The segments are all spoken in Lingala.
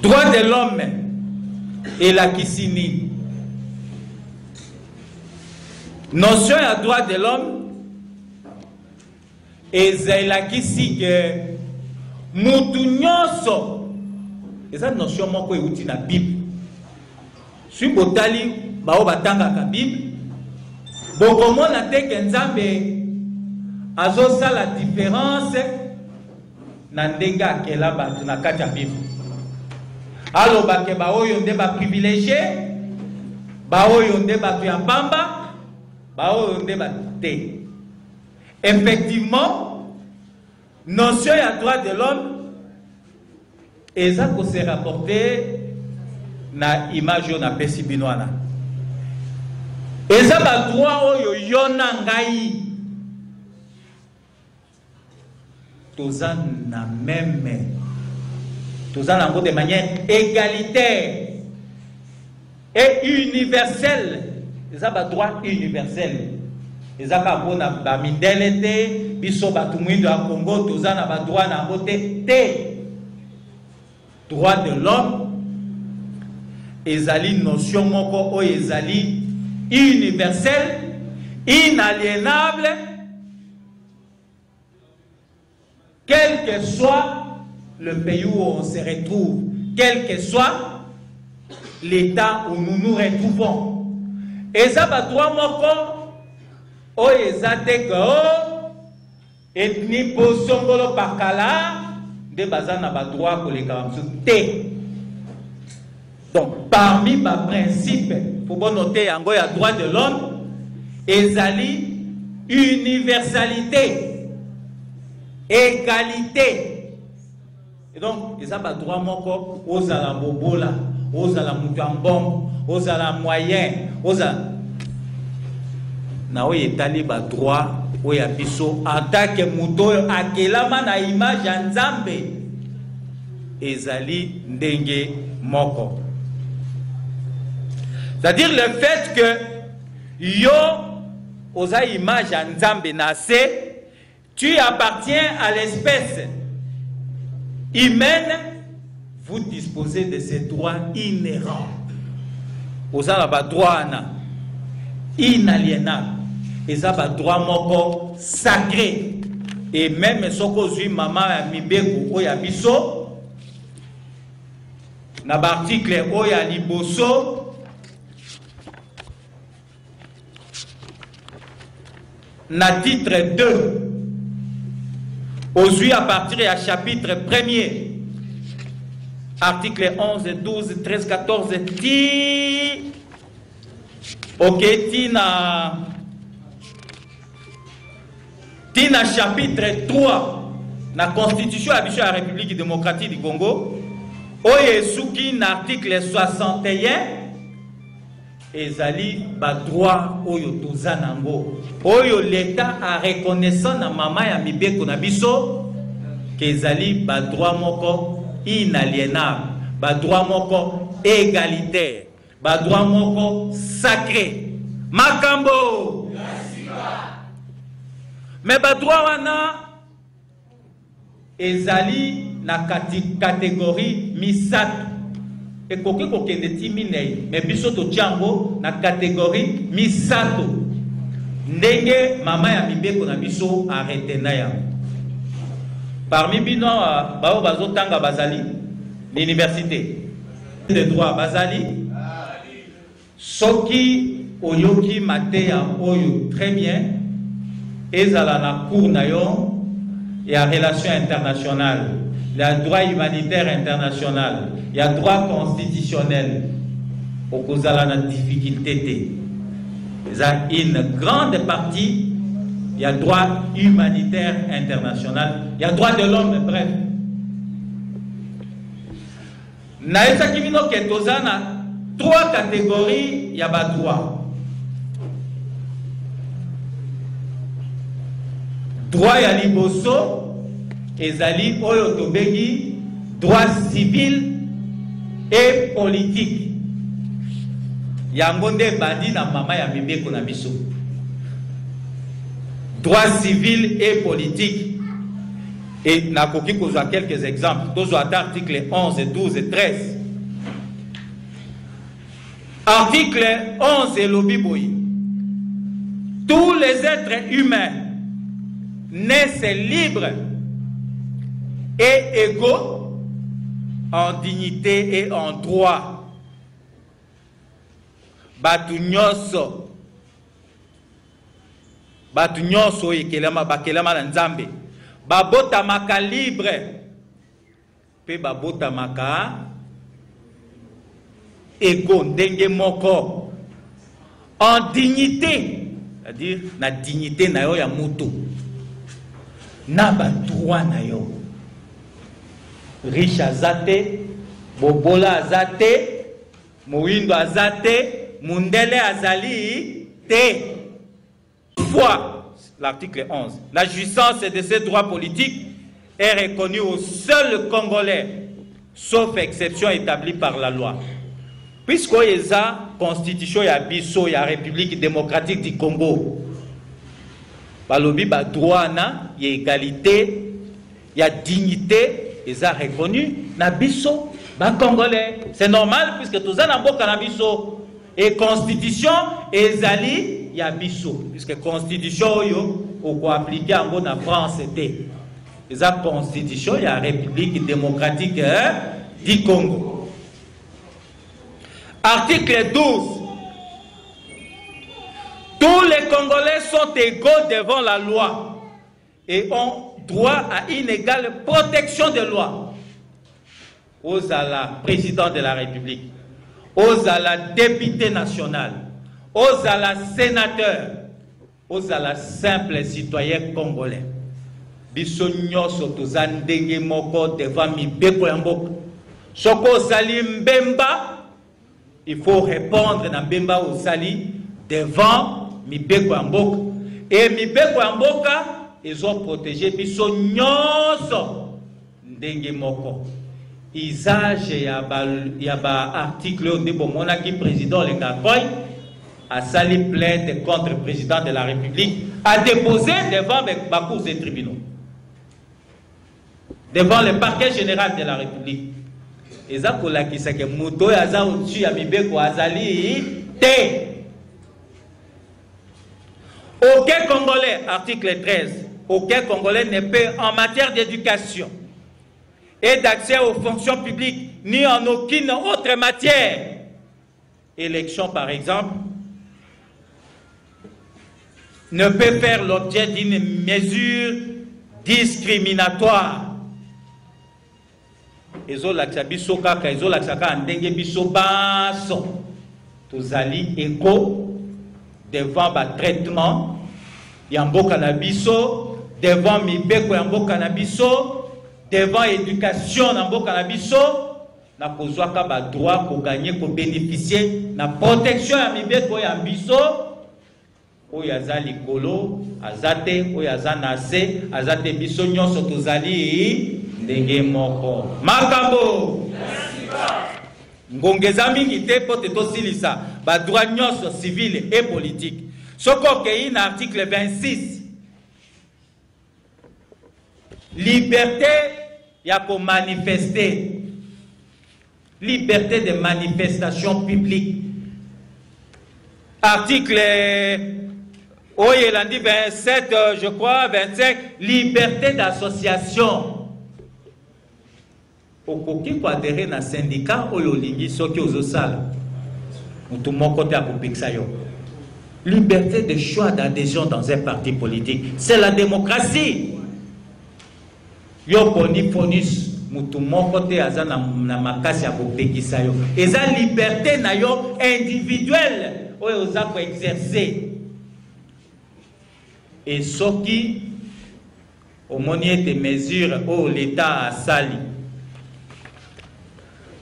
droit de l'homme et la kisini. Notion ya droit de l'homme et la kisi que mutu nyonso. Et ça notion moko euti na Bible. Si botali bao batanga ka Bible, bokomona te ke Nzambe azosa la différence na ndenge akela bato na kati ya Bible. Aloba ke baoyo nde ba privilégié, baoyo nde bato ya pamba, baoyo nde ba te. Effectivement, notion ya droit de l'homme et ça ko se rapporter na image na pesi binoana. Et ça ba droit oyo yona ngai toza na même toza na de manière égalitaire et universelle. Et ça ba droit universel. Et ça ba bona ba mindelete biso ba tumuindo ya Congo toza na ba droit na bote te. Droit de l'homme ezali notion moko o ezali universelle, inaliénable, quel que soit le pays où on se retrouve, quel que soit l'état où nous nous retrouvons. Et ça va droit moko o ezate ko ethnie posongolo pakala de bazana ba droit pour les te. Donc parmi les principes, faut bien noter yango ya droit de l'homme, ezali universalité, égalité. Et donc, ils ont pas droit moko aux ala bobola, aux ala mutambom, aux ala moyen, aux ala na oye tali ba droit oya biso en tant que muto akelama na image ya Nzambe ezali ndenge moko. C'est-à-dire le fait que yo oza image ya Nzambe na se, tu appartiens à l'espèce humaine, vous disposez de ces droits inhérents. Oza la ba droit na inaliénable. Et ça va droit moko sacré. Et même soko zui maman ya mibeko oya biso na ba article oya liboso na titre 2 aujourd'hui à partir du chapitre 1er article 11, 12, 13, 14 ok tina chapitre 3 na constitution de la République démocratique du Congo oye suki na article 61 ezali ba droit oyo tozanango oyo l'état a reconnaissant na mama ya mibeko na biso ke ezali ba droit moko inaliénable, ba droit moko égalitaire, ba droit moko sacré makambo. Mais ba droit wana ezali na catégorie misato et koki kokende timinei mais biso to tiango na catégorie misato ndenge mama ya mibeko na biso arrêté na ya parmi bino bao bazotanga bazali l'université de droit bazali soki oyoki mateya oyo très bien ezala na cours na yo ya relation internationale, il y a droit humanitaire international, il y a droit constitutionnel. Au cause de difficulté, il y a une grande partie, il y a droit humanitaire international, il y a droit de l'homme, bref. Naïsa Kivino Ketozana, 3 catégories, il y a pas droit. Droit ya liboso ezali oyo tobegi droit civil et politique yango nde bandi na mama ya mibeko na biso. Droit civil et politique Et nakoki kozwa quelques exemples. Tozwa articles 11, 12 et 13. Article 11 et l'obiboyi. Tous les êtres humains naissent libres et égaux en dignité et en droit. Batu nyonso ekelama bakelama na Nzambe. Babotamaka libre pe babotamaka égaux ndenge moko en dignité, c'est-à-dire na dignité na yo ya mutu na ba droit na yo. Riche azate, bobola azate, moindo azate, mundele azali te. Toutefois, l'article 11, la jouissance de ces droits politiques est reconnue aux seuls Congolais, sauf exception établie par la loi. Puisqu'il y a la constitution ya biso ya République démocratique du Congo, balobi ba droit na ya égalité, ya dignité, ils ont reconnu na biso ba Congolais. C'est normal puisque tous en mboka na biso et constitution ezali ya biso, puisque constitution yo oko appliquer en na France était. Ils ont constitution ya République démocratique du Congo. Article 12. Tous les Congolais sont égaux devant la loi et ont droit à une égale protection des lois. Aux à la président de la République, aux à la député nationale, aux à la sénateur, aux à la simple citoyen congolais. Biso nyonso toza ndenge moko devant mibeko ya mboka. Soko zali mbemba, il faut répondre na mbemba osali devant mibeko ya mboka. Et mibeko ya mboka, ils ont protégé biso nyonso ndenge moko. Usage ya ba article de bomona qui président le Gakoy a sali plainte contre le président de la République, a déposé devant les cours et tribunaux, devant le parquet général de la République. Et ça pour la qui c'est que muto ya za au-dessus ya mibeko azali te. Aucun Congolais, article 13, aucun Congolais ne peut en matière d'éducation et d'accès aux fonctions publiques, ni en aucune autre matière, élection par exemple, ne peut faire l'objet d'une mesure discriminatoire. Ezolakisa biso kaka, ezolakisa kaka ndenge biso baso tozali égaux devant ba traitement ya mboka na biso, devant mibeko ya mboka na biso, devant éducation na mboka na biso, na kozwaka ba droit ko gagner ko bénéficier na protection ya mibeko ya biso. Oyo aza likolo azate, oyo aza nase azate, biso nyonso tozali ndenge moko. Makambo ngongeza mingi te po te tosilisa ba droit nyonso civil et politique. Soko kei na article 26, liberté ya ko manifester, liberté de manifestation publique. Article oye lundi 27, je crois 25, liberté d'association. Okoki ko adhérer na syndicat oyo lingi soki ozosala mutu moko te akopikisa yo. Liberté de choix d'adhésion dans un parti politique, c'est la démocratie. Yo poni ponis mutu moko te aza na makasi akopikisa yo. Eza liberté na yo individuelle oyo oza ko exercer. Et soki omoni ete mesure o l'État a sali,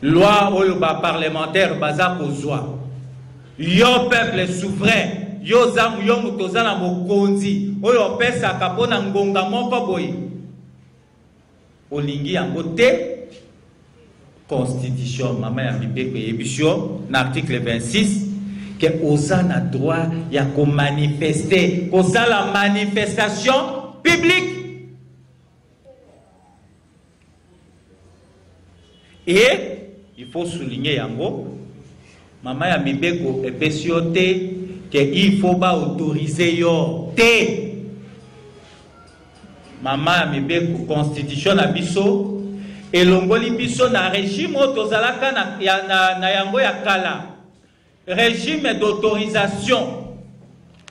loi oyo ba parlementaire baza kozwa, yo peuple souverain, yo zamu yo mutoza na mokonzi oyo pesa kapona ngonga moko boyi, olingi yango te. Constitution mama ya mibeko yebisho na article 26 que oza na droit ya ko manifester, koza la manifestation publique. Et il faut souligner yango, maman ya mibeko epesiote que il faut pas autoriser yo te. Maman ya mibeko constitution na biso elongoli biso na régime tozalaka na yango ya kala, régime d'autorisation,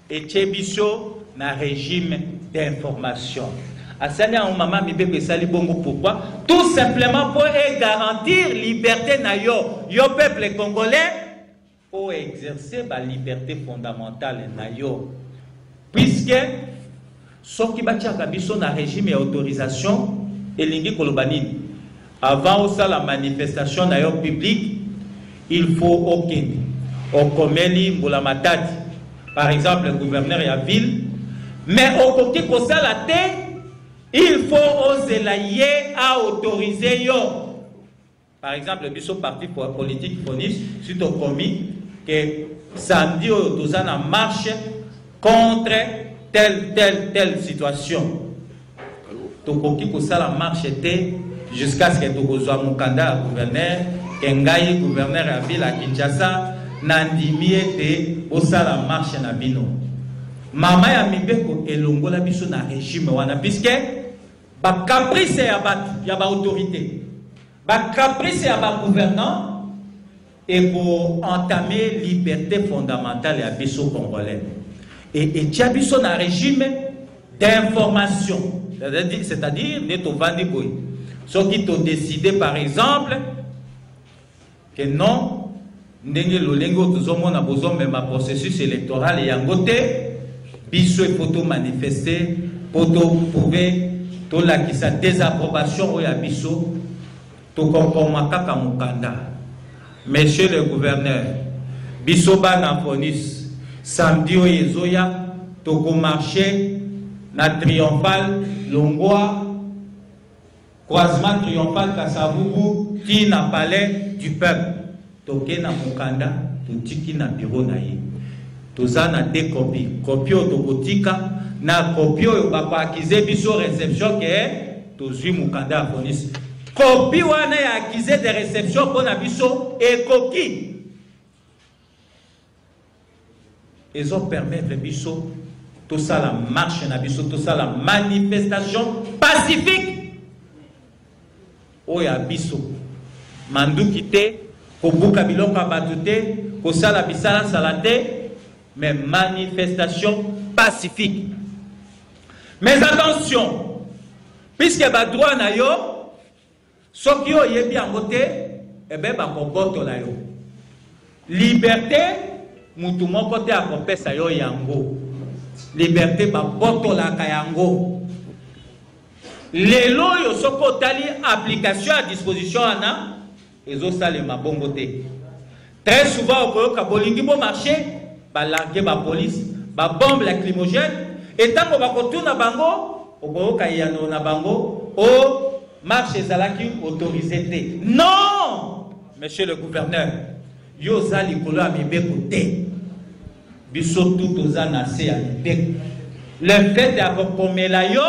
et biso na régime d'information. Asani a maman mibeko esali bongo pourquoi? Tout simplement pour garantir liberté na yo peuple congolais pour exercer la liberté fondamentale na yo. Puisque ce qui batiaka biso na régime d'autorisation elingi kolobanini avant ça la manifestation na yo publique, il faut au komeli mbula matati par exemple le gouverneur ya ville, mais au koki ko sala te, il faut oser la yé à autoriser yo. Par exemple, le biso parti politique Fonis, suite au commis que samedi nous en marche contre telle situation. Tokoki ko sala marche te jusqu'à ce que tokozwa mukanda gouverneur, kengai gouverneur ya ville à Kinshasa nandimi ete osala marche na bino. Mama ya mibeko elongola biso na régime wana puisque ba caprice ya ba autorité, ba caprice ya ba gouvernant et pour entamer liberté fondamentale ya biso congolais et tia biso na régime d'information, c'est-à-dire neto vandi boy ceux qui ont décidé par exemple que non ndenge lolengo tozomona bozo même processus électoral yango te. Biso et poto manifester, poto prouver, to la qui sa désapprobation au yabiso, to konforma kaka mukanda. Monsieur le gouverneur, biso ba na Fonis, samedi o yezoya, to ko marché na triomphal Longwa, croisement triomphal Kasavubu, qui na palais du peuple. Toke na mukanda, to tiki na bureau na ye. Tozana des copies, copie autobotika, na copie au bako acquise biso réception que tozui mukanda Fonis. Copie wana ya acquise de réception pour na biso et coquille. Ils ont permettre biso tout ça la marche na biso, tout ça la manifestation pacifique. Oya biso mandu kite ko buka bilonga batute ko sala bisala salate. Mais manifestation pacifique. Mais attention, puisque ba droit na yo, ce qui est bien voté, eh ben ba komboto la yo. Liberté, mutu moko te akopesa yo yango. Liberté ba boto la kayango. Lelo yo soko tali application à disposition ana, ezo sale mabongo te. Très souvent au Kabolingi bon marché. Ba larguer ba police, ba bombe lacrymogène, et tant qu'on va retourner à bango, au kayano na bango, au marché zalaki autorisé. Non, monsieur le gouverneur, yo zali kolo amibeko te, biso tout aux anasé à l'ibeko. Le fait d'avoir commis la yo,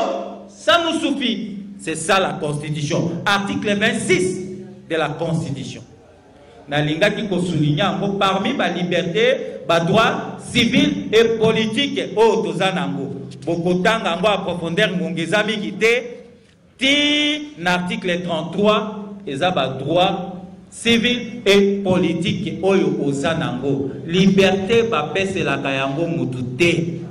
ça nous suffit. C'est ça la Constitution, article 26 de la Constitution. Nalinga qui souligne encore parmi ma liberté, ma droit civil et politique au Tozanango. Bokotanga ngo approfondeur ngongezami kité ti l'article 33 eza ba droit civil et politique oyo ozanango. Liberté ba pese la kayango mutute.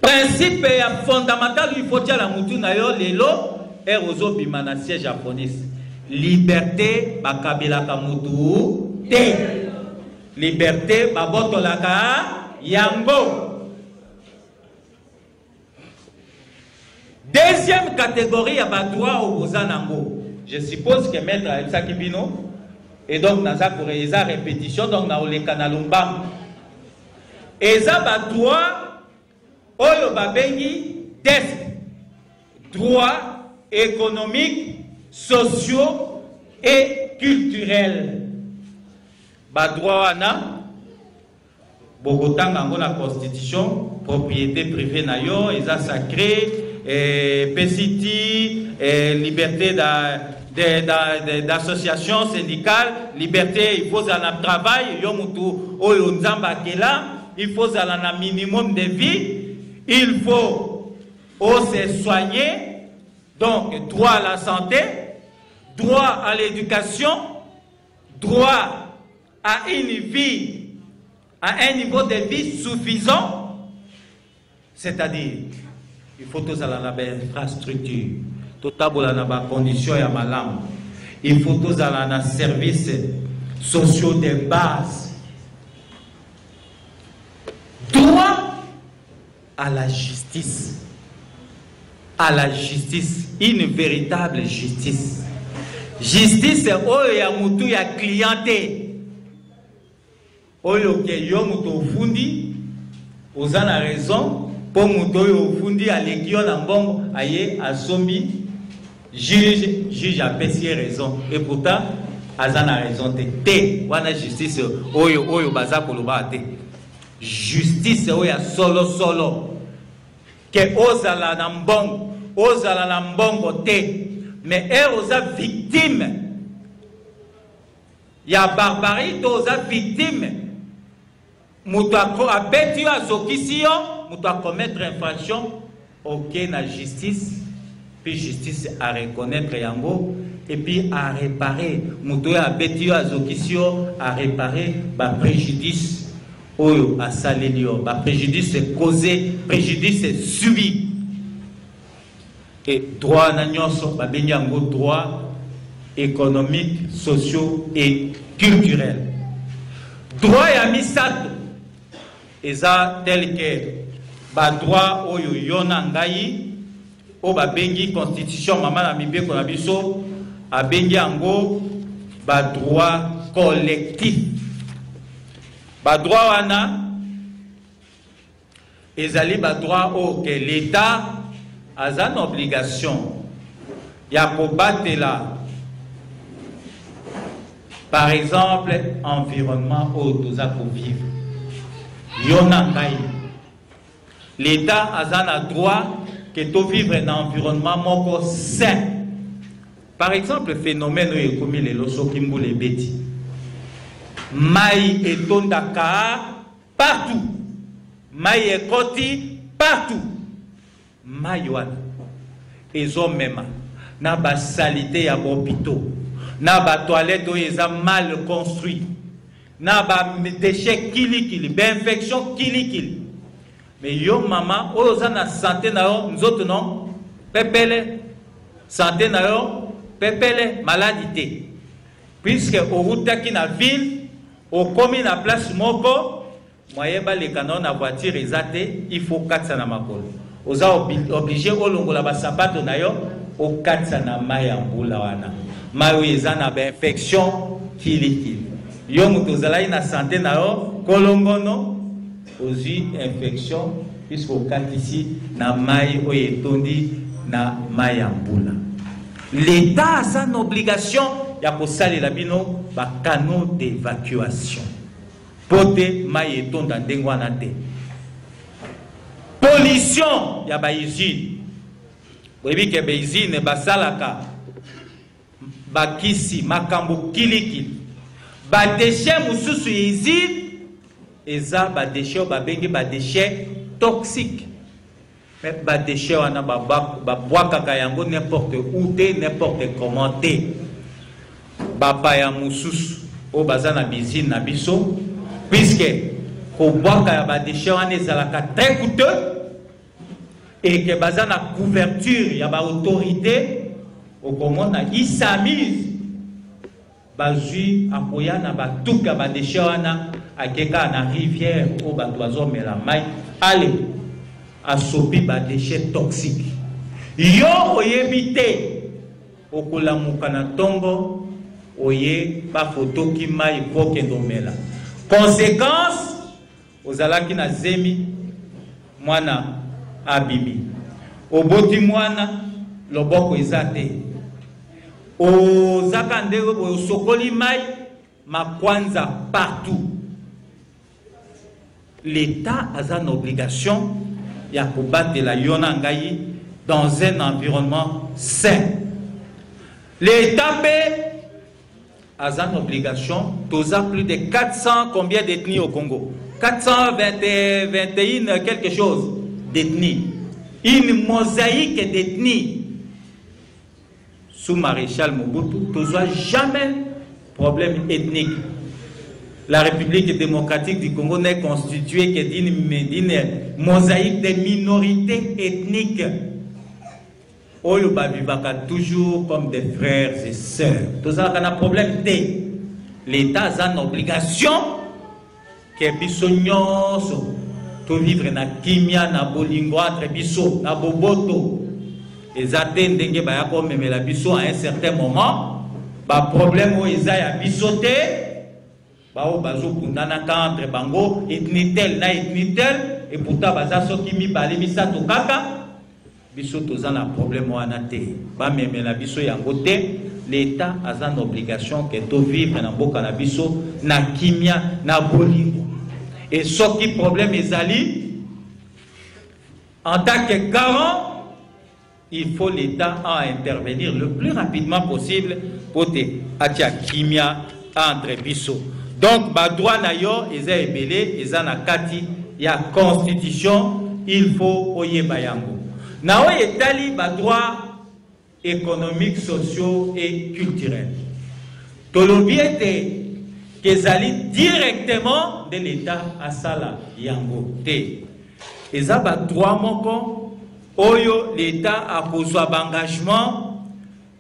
Principe ya fondamental il faut dire la mutu na yo lelo erozo bimana siège japonais. Liberté bakabila kamutu te. Liberté babotolaka yango. Deuxième catégorie ya ba droit au bozanango. Je suppose que maître Elsa Kibino et donc naza pour eza répétition donc na ole kanalombam. Eza ba droit oyo babengi des droits économiques, sociaux et culturels. Ba droit wana bokotanga ngo la constitution, propriété privée na yo eza sacré, PCT, liberté d'associations syndicales, liberté, il faut un travail, il faut un minimum de vie, il faut se soigner, donc droit à la santé, droit à l'éducation, droit à une vie, à un niveau de vie suffisant, c'est-à-dire il faut tous aller dans l'infrastructure, tout à la condition et à malam. Il faut tous aller dans les services sociaux de base. Droit à la justice. À la justice, une véritable justice. Justice, c'est où il y a clienté. Oyo ke yo muto fundi, ozana raison. Pour mutoyo fundi alekio na mbongo aye asombi juge a pesé raison et pourtant azana raison te wana justice oyo baza koloba te justice oyo solo ke ozala na mbongo te mais oza victime ya barbarie to oza victime muto abeti yo azokisi yo nous doit commettre infraction, ok, la justice, puis justice à reconnaître yango, et puis à réparer. Nous doit abétio à zokisio, à réparer, bah préjudice, oyo à salenio, bah préjudice causé, préjudice subi. Et droit n'anyonso, bah benyango droit économique, sociaux et culturel. Droit ya misato, eza tel que ba droit oyo yona ngai o ba bengi constitution mama na mibeko na biso a bengi ango ba droit collectif ba droit wana ezali ba droit o que l'état a une obligation ya kobatela par exemple environnement o toza ko vivre yona ngai. L'État a le droit que tu vivre dans un environnement sain. Par exemple, le phénomène est comme les loso kimbo les bêtis. Maï et tondaka partout. Maï et koti partout. Maïwan. Et ont même. Na ba salité ya hôpitaux. Na ba toilette ils ont mal construit. Na ba déchets kili. Ba infection kili. Mais yo maman, oza na santé na yo, nous autres non, pepele, santé na yo, pepele, maladie. Puisque au route qui na ville, au commis na place moko, moyen ba les canons na voiture ezate, il faut 400 na makolo. Oza obligé au longo la ba sapato na yo, au 400 na maya mbula wana. Mayo ezana ba infection kili. Yo mutozala na santé na yo, kolongono. Aux infection puisqu'au cas ici na mai oyetondi na mayambula. L'État a sa obligation ya ko salela bino ba canaux d'évacuation. Pote mai etonda ndengwana te. Pollution ya ba usine. Webi ke ba usine basalaka bakisi makambo kiliki. Ba déchets mususu usine eza ba déchets ba bengi ba déchets toxiques. Mais ba déchets wana ba boaka kayango n'importe où n'importe comment te. Ba paya mususu o bazana bizine na biso puisque ko boaka ya ba déchets wana ezalaka très coûteux et que bazana couverture ya ba autorité au komona isamise bazui akoyana batuka ba déchets wana akeka na rivière au batoizo mela mai allez asopi ba déchets toxiques yo oyebite okolamuka na tombo oye ba photo ki mai kokendo mela conséquence ozalaki na zemi mwana abimi oboti mwana loboko ezate ozaka ndenge osokoli mai makwanza partout. L'État a une obligation ya kobatela yona ngai dans un environnement sain. L'État a une obligation, tous a plus de 400 combien d'ethnies au Congo? 421 quelque chose d'ethnies. Une mosaïque d'ethnies. Sous Maréchal Mobutu, tous a jamais problème ethnique. La République démocratique du Congo n'est constituée que d'une mosaïque de minorités ethniques. Oyo babivaka toujours comme des frères et sœurs. Tout ça, on a un problème. L'État a une obligation que biso nyonso to vivre na kimia na bolingo entre biso na boboto. Les attentes ndenge ba yako memela biso à un certain moment, ba problème o eza ya bisote, ba o bazo kundana entre bango ethnitel na ethnitel et pourtant baza soki mi bale misato kaka. Biso toza na problème wana te ba memela biso yango te. L'État a une obligation que to vivre na mboka na biso na kimia na bolingo. Et ce qui problème ezali en tant que garant, il faut l'État à intervenir le plus rapidement possible pour te atia kimia entre biso. Donc ba droit na yo eza ebele eza na kati ya constitution, il faut oyeba yango. Na o etali ba droit économiques, sociaux et culturels. Tolobiete kezali directement de l'État à Sala Yango Te. Eza ba droit moko oyo l'État a posé engagement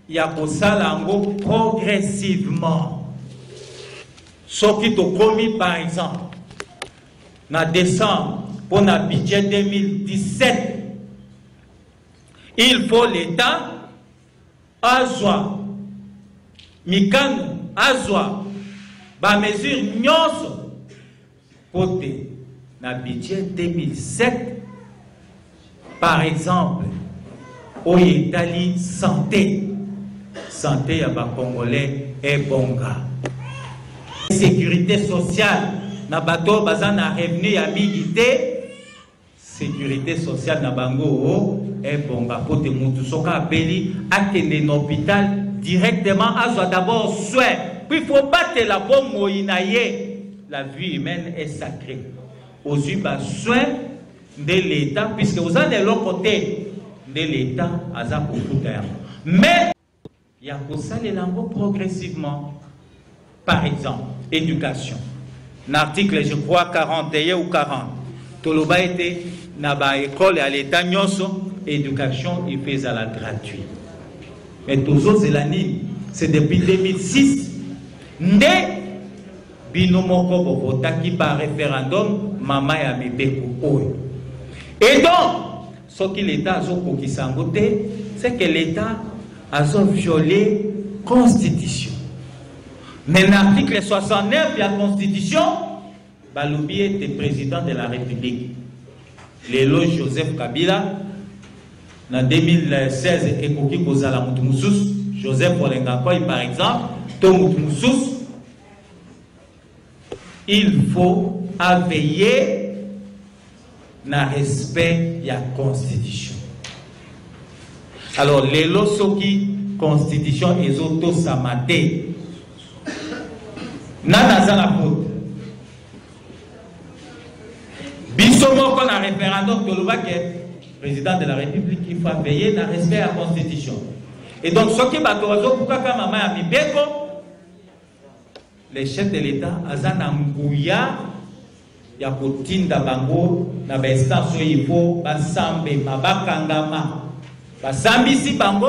ya kosala yango progressivement. Soki to komi par exemple na décembre pour na budget 2017, il faut l'État azwa mikano azwa ba mesure nyonso pote na budget 2007 par exemple au Italie santé ya ba congolais et bonga sécurité sociale na bato bazana revenu ya milité sécurité sociale na bango et bonga pote mutu soka apeli akende na hôpital directement azwa d'abord soin puis il faut battre la bombe moïnaye. La vie humaine est sacrée aux yeux soin de l'État puisque vous avez de l'autre côté de l'État aza kokuta mais il y a ça les langues progressivement. Par exemple éducation l'article je crois 41 ou 40 toloba était na ba école à l'État nyonso éducation il fait à la gratuite. Mais toujours c'est depuis 2006 ndé binomoko bovotaki par référendum mama ya mibeko oyo. Et donc ce que l'État a kokisangote c'est que l'État a violé la constitution. Mais l'article 69 de la constitution Balobi était président de la République. L'éloge Joseph Kabila en 2016 et Koki Kozala Moutmousous, Joseph Olengakoy par exemple, Tomoutmousous, il faut veiller na respect de la constitution. Alors les losoki constitution et auto samate nana zala faute. Bisomo kon a référendum tolobake président de la République, il faut veiller dans le respect de la Constitution. Et donc, ce qui est les chefs de l'État, Azana Mbouya, Yakotinda Bango, Nabestan Soyipo, Basambe, Mabakangama, Basambi si Bango,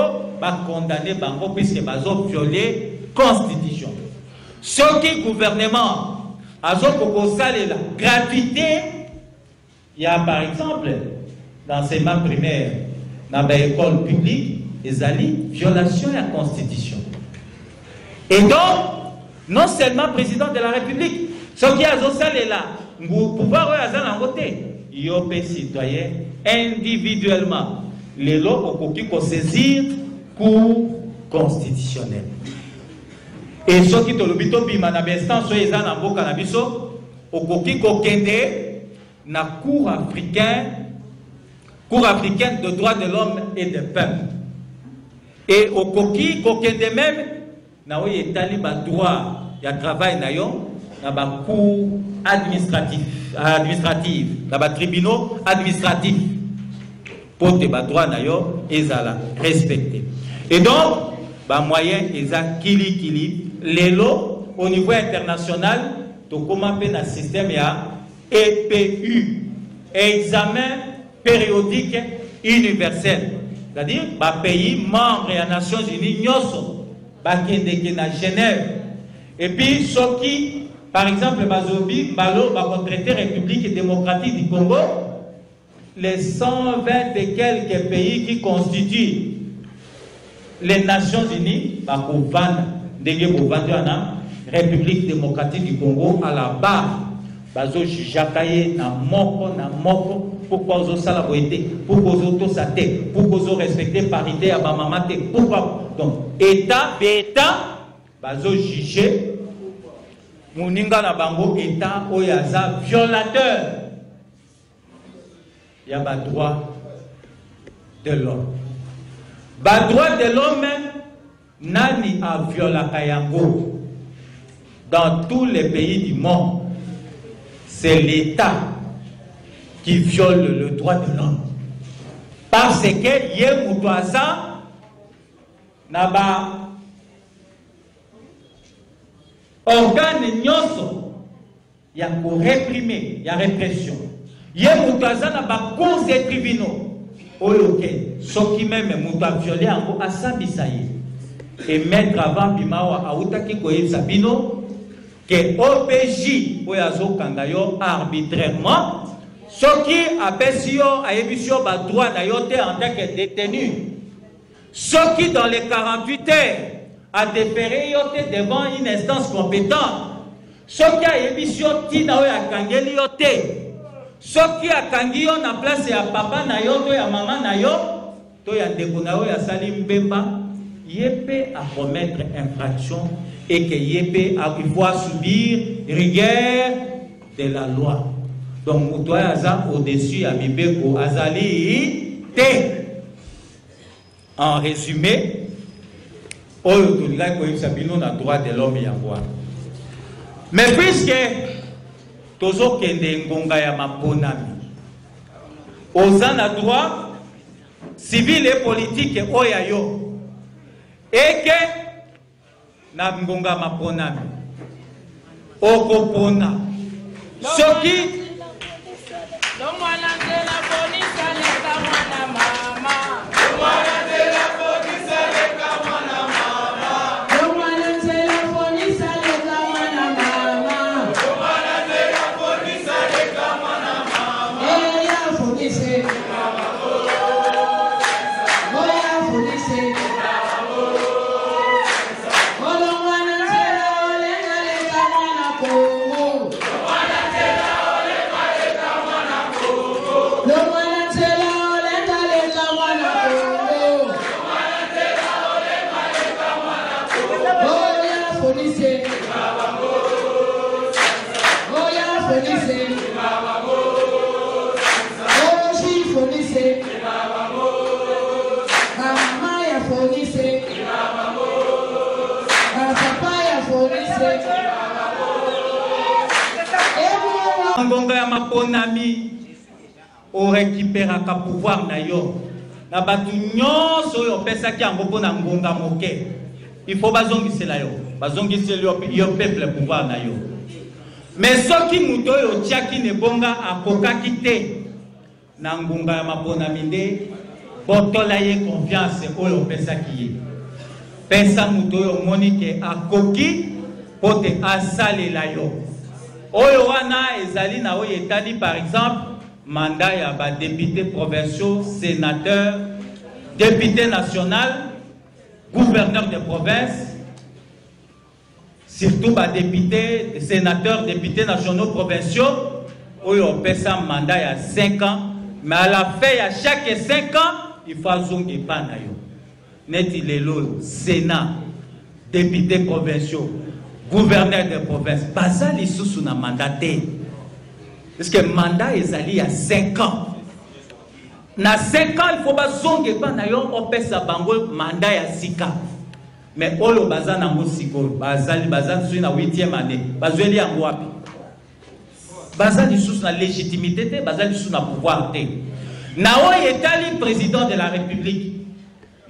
condamné Bango, puisque Bazo violé la Constitution. Ce qui gouvernement, Azo Kokosale la gratuité, il y a par exemple, l'enseignement primaire dans l'école publique, ils allaient violation de la Constitution. Et donc, non seulement président de la République, ce qui a est là, pour pouvoir voter, il y a des citoyens individuellement. Les lois qui ont saisir Cour constitutionnelle. Et ce qui est le bito bima na bestan so eza na mboka na biso, okoki kokende na Cour africaine de droits de l'homme et des peuples. Et au coquille, de même, na oui étali ba droit ya travail na yo na ba cour administratif, na ba tribunaux administratifs pour te ba droit na yo ezala respecté. Et donc ba moyen eza kili lelo au niveau international to comment pe na système ya EPU, examen périodique universel. C'est-à-dire, les pays membres des Nations Unies, nous à Genève. Et puis, ceux qui, par exemple, Bazobi, Balo, traité République démocratique du Congo, les 120 et quelques pays qui constituent les Nations Unies, République démocratique du Congo, à la barre, Bazo Jakaye, na moko, pourquoi vous avez boité, pourquoi vous avez saté, pourquoi vous respecté parité à Bamamate, pourquoi donc État, bazo jugé, Mouninga na bango État oyaza violateur, il y a le droit de l'homme. Le droit de l'homme, nani a violé Kayango dans tous les pays du monde, c'est l'État qui viole le droit de l'homme. Parce que Yemoutoaza n'a pas organe nyoso, il y a pour réprimer, il y a répression. Yemoutoaza n'a pas cause des tribunaux. Ok, ce qui même moutoa violé en Asabisaye. Et mettre avant Bimawa Aoutaki Koye Sabino que OPJ Oyazo Kangayo arbitrairement. Ce qui a Bessio a émission droit d'ayote en tant que détenu. Ce qui dans les 48 heures a déféré yote devant une instance compétente. Ce qui a émission Tina a Kangeli yote. Ce qui a Kangiyo na place ya papa na yo to ya maman na yo to ya ndeko na yo ya Salim Bemba yépe à commettre infraction et que yépe à pouvoir subir rigueur de la loi. Donc, Moutoya Aza au-dessus à Bibeko Azali T. En résumé, Oyotoulga Koyusabino n'a droit de l'homme et à voir. Mais puisque Tozo Kende Ngonga ya Maponami, Ozan a droit civil et politique Oyayo, et que na Ngonga Maponami, Okopona, ce qui Ngonga ya Maponami o récupéra ka pouvoir na yo na batu nyonso yo pesa ki ango pona ngonga moke il faut bazongisela yo peuple pouvoir na yo mais soki muto yo tiaki ne bonga akokaki te na ngonga ya Maponami nde botola ye confiance oyo pesa ki ye pesa muto yo monike akoki pote asalela yo Oyo wana ezali na oyo etali par exemple mandat ya ba députés provinciaux, sénateurs, députés nationaux, gouverneurs de province, surtout ba députés, sénateurs, députés nationaux provinciaux, oyo pesa mandat ya 5 ans, mais à la fin ya chaque 5 ans, il faut azonge pa na yo. Neti lelo Sénat, députés provinciaux, gouverneur de province, Bazali sous na mandaté. Parce que le mandat est allé à 5 ans. na 5 ans il faut bazonge pa na yo opesa bango mandat ya sika. Mais olo baza na ngo sikolo bazali bazali na 8e année bazweli yango wapi bazali sous la légitimité te bazali sous na pouvoir te na o etali président de la République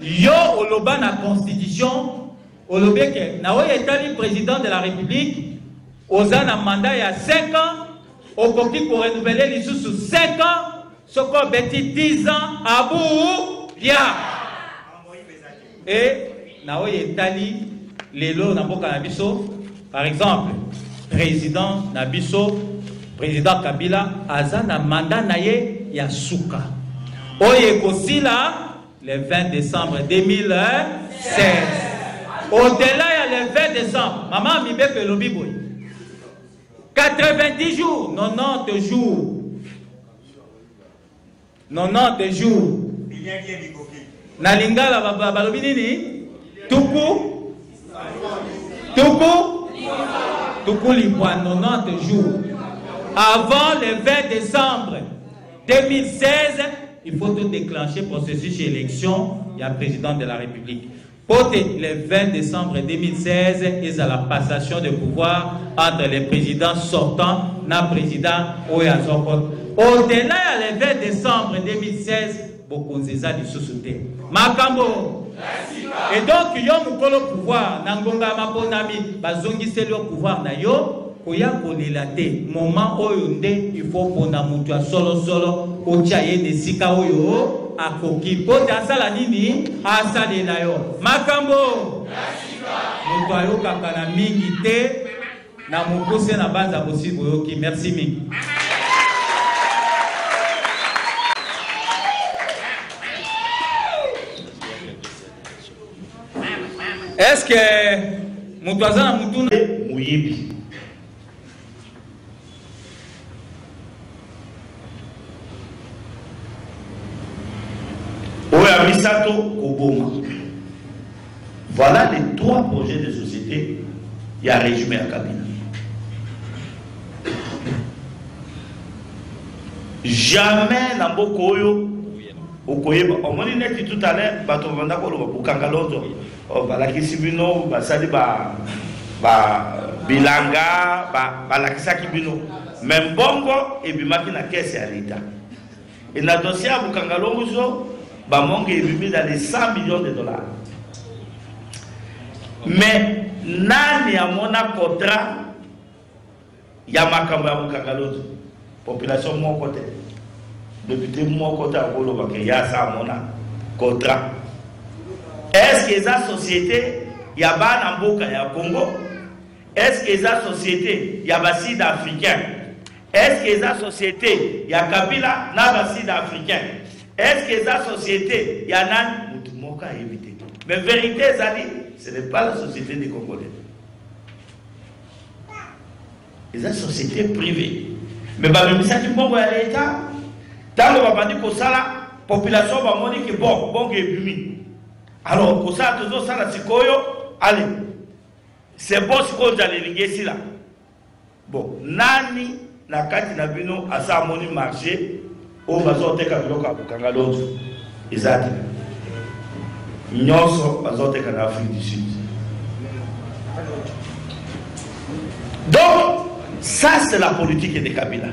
yo oloba na constitution olobeke na o etali président de la République oza na mandat ya 5 ans okoki ko renouveler les sous 5 ans soko beti 10 ans à bout ya et na oye tali lelo na mboka na biso par exemple président na biso président Kabila aza na mandat na ye ya suka oye kosila le 20 décembre 2016 au-delà ya le 20 décembre maman mibeke lobi boy 90 jours 90 jours 90 jours na lingala balobi nini Tuku Lipwa 90 jours. Avant le 20 décembre 2016, il faut tout déclencher processus d'élection. Il y a président de la République. Pour le 20 décembre 2016, il y a la passation de pouvoir entre les présidents sortants et le président Oyazokot. Au-delà le 20 décembre 2016, beaucoup de sociétés. Makambo. Et donc, il y a un pouvoir, Nangonga Maponami, Bazongi le pouvoir na yo, Koya Kolelate, moment où il faut qu'on a moutua solo, Ochaye de Sika Oyo, à Koki, Pota Salanini, à Sadenayo. Makambo, Moutoyo Kakana Mingite, na Mukose na Banza possible, Oyoki, merci Mingi. Est-ce que Moutouazan a Moutouna Mouyibi Oya Misato Koboma. Voilà les 3 projets de société. Il y a résumé à Kabila. Jamais dans Bokoyo. On m'a dit tout à l'heure, bato vanda ko lo bukangalozo. Balakisi bino basali bilanga balakisa kibino. Même bongo et bimaki na caisse ya l'État. Et na dossier à bukangalongo bamonge ebimi dans les 100 millions de dollars. Mais nani amona contrat ya makambo ya bukangalozo. Population mon côté. Député mon côté à Golo il y a ça mon contrat. Est-ce que la société y a pas d'amboka ya Congo? Est-ce que la société y a pas sud africain? Est-ce que la société y a Kabila na pas sud africain? Est-ce que la société y a nan tout mon cas éviter? Mais vérité Zali, ce n'est pas la société des Congolais. C'est la société privée. Mais bah même ça du bon à l'État. Dans le babandi kosala population va moni que bon gebumi. Alors kosala toujours ça la sikoyo allez. C'est bon sikoyo d'aller ici là. Bon nani na kati na bino asa moni marché au bazote ka biloko abukanga l'autre. Ezati. Nyonso bazote ka na Afrique du Sud. Donc ça c'est la politique de Kabila.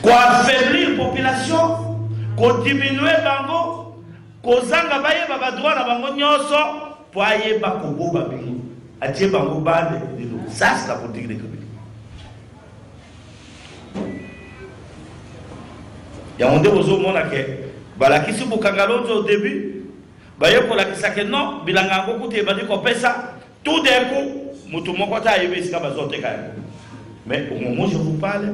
Quoi affaiblir la population, quoi diminuer bango, quoi zanga baye baba droit na bango nyonso, pour aye ba kobo babingo, atie bango bande de nous. Ça c'est la politique de Kabila. Ya onde bozo mona ke balakisi bukangalonzo au début, baye ko lakisa ke non bilanga ngo kuti badi ko pesa, tout d'un coup mutu moko ta yebe sika bazote kaya. Mais au moment où je vous parle,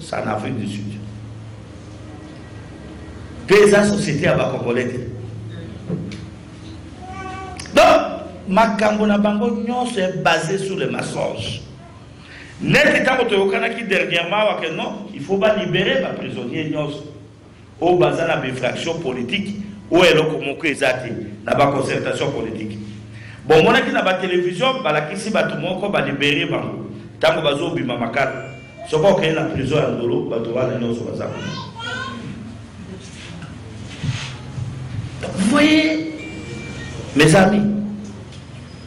c'est en Afrique du Sud. Que la société a congolais. Donc, ma Kambona Bango est basé sur le mensonge. Net qui dernièrement, non, il ne faut pas libérer les prisonniers au bazar de la infraction politique ou est la concertation politique. Bon, mon qui n'a pas télévision, qui si tout le monde va libérer Bango. Tango bazo bima makala Ce qu'on a la prison à Ndolo, bah tu vas aller dans ce bazar. Vous voyez, mes amis,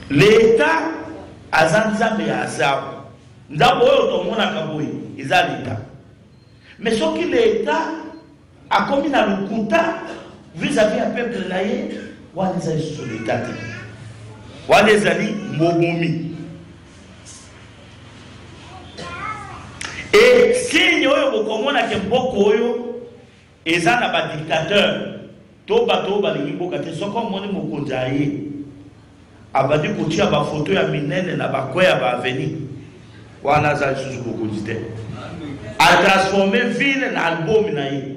l'État a Zanzambe à ça. D'abord, tout le monde a Kaboui, ils ont l'État. Mais ce que l'État a commis dans le Kouta vis-à-vis un peuple laïc, on les a sur l'État. On les a dit Mobomi. Et si nous avons commandé que beaucoup et ça n'a pas dictateur, toba les bokate soko moni mokonjaye abadi kotia ba photo ya minene na ba kwa ya ba avenir wana za susu kokojite a transformer ville na album na ye